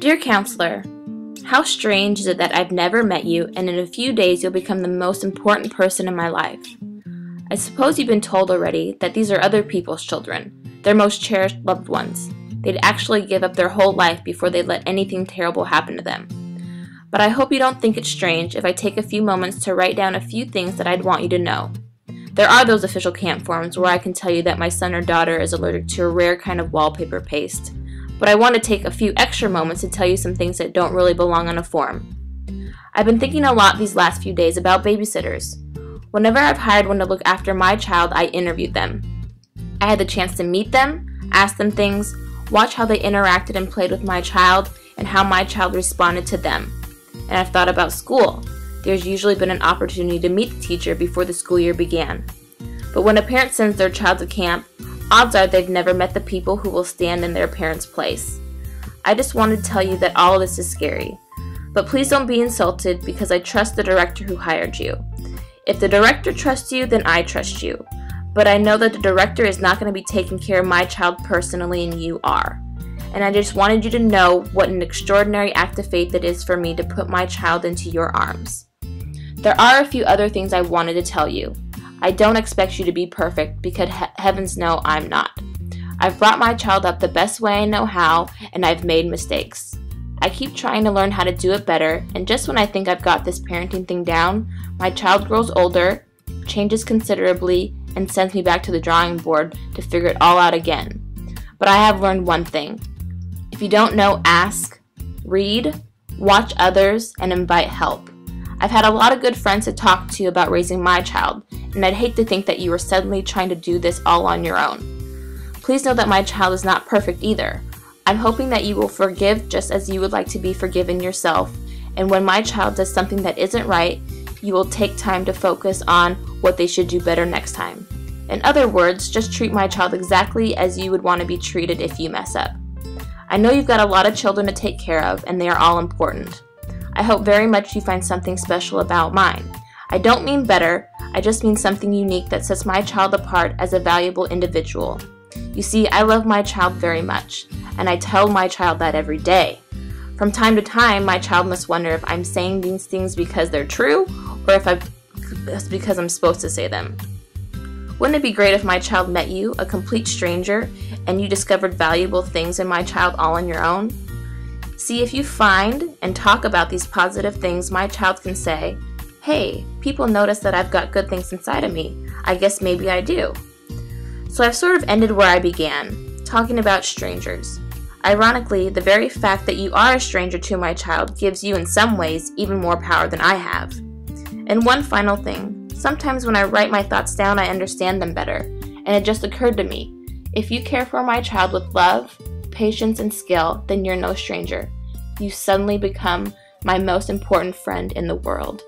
Dear Counselor, how strange is it that I've never met you and in a few days you'll become the most important person in my life? I suppose you've been told already that these are other people's children, their most cherished loved ones. They'd actually give up their whole life before they'd let anything terrible happen to them. But I hope you don't think it's strange if I take a few moments to write down a few things that I'd want you to know. There are those official camp forms where I can tell you that my son or daughter is allergic to a rare kind of wallpaper paste. But I want to take a few extra moments to tell you some things that don't really belong on a form. I've been thinking a lot these last few days about babysitters. Whenever I've hired one to look after my child, I interviewed them. I had the chance to meet them, ask them things, watch how they interacted and played with my child, and how my child responded to them. And I've thought about school. There's usually been an opportunity to meet the teacher before the school year began. But when a parent sends their child to camp, odds are they've never met the people who will stand in their parents' place. I just wanted to tell you that all of this is scary. But please don't be insulted because I trust the director who hired you. If the director trusts you, then I trust you. But I know that the director is not going to be taking care of my child personally, and you are. And I just wanted you to know what an extraordinary act of faith it is for me to put my child into your arms. There are a few other things I wanted to tell you. I don't expect you to be perfect because heavens know I'm not. I've brought my child up the best way I know how, and I've made mistakes. I keep trying to learn how to do it better, and just when I think I've got this parenting thing down, my child grows older, changes considerably, and sends me back to the drawing board to figure it all out again. But I have learned one thing. If you don't know, ask, read, watch others, and invite help. I've had a lot of good friends to talk to about raising my child, and I'd hate to think that you are suddenly trying to do this all on your own. Please know that my child is not perfect either. I'm hoping that you will forgive just as you would like to be forgiven yourself, and when my child does something that isn't right, you will take time to focus on what they should do better next time. In other words, just treat my child exactly as you would want to be treated if you mess up. I know you've got a lot of children to take care of, and they are all important. I hope very much you find something special about mine. I don't mean better, I just mean something unique that sets my child apart as a valuable individual. You see, I love my child very much, and I tell my child that every day. From time to time, my child must wonder if I'm saying these things because they're true, or if it's because I'm supposed to say them. Wouldn't it be great if my child met you, a complete stranger, and you discovered valuable things in my child all on your own? See, if you find and talk about these positive things, my child can say, hey, people notice that I've got good things inside of me. I guess maybe I do. So I've sort of ended where I began, talking about strangers. Ironically, the very fact that you are a stranger to my child gives you in some ways even more power than I have. And one final thing, sometimes when I write my thoughts down, I understand them better, and it just occurred to me, if you care for my child with love, patience, and skill, then you're no stranger. You suddenly become my most important friend in the world.